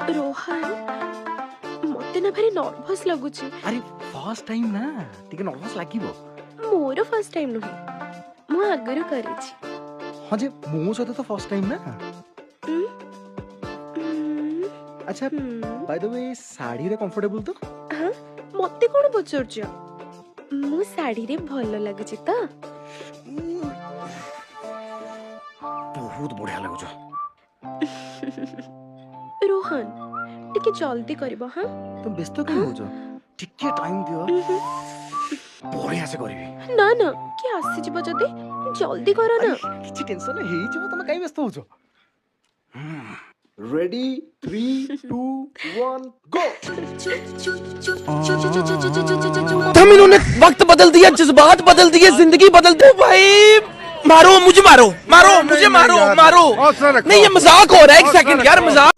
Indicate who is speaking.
Speaker 1: रोहन मते ना भारी नर्वस लगुची।
Speaker 2: अरे फर्स्ट टाइम ना टिके नर्वस लागिबो।
Speaker 1: मोर फर्स्ट टाइम नुहे मु आगरु करिछि।
Speaker 2: हां जे मो सହିତ तो फर्स्ट टाइम ना। अच्छा बाय द वे साड़ी रे कंफर्टेबल तो?
Speaker 1: हां मते कोन पचरछ? मु साड़ी रे भलो लागुची त।
Speaker 2: बहुत बढ़िया लागुछ।
Speaker 1: रोहन टिके जल्दी करबो हां।
Speaker 2: तुम व्यस्त कहीं हो जो टिके टाइम दियो बढ़िया से करबी।
Speaker 1: ना ना कि आसी जीव जदी जल्दी करो ना।
Speaker 2: किछि टेंशन हेई जीव तुम काई व्यस्त हो जो। रेडी 3 2 1 गो।
Speaker 3: हम इन्होंने वक्त बदल दिया, जज्बात बदल दिए, जिंदगी बदल दी। भाई मारो मुझे, मारो मारो मुझे, मारो मारो। नहीं ये मजाक हो रहा है, एक सेकंड यार, मजाक।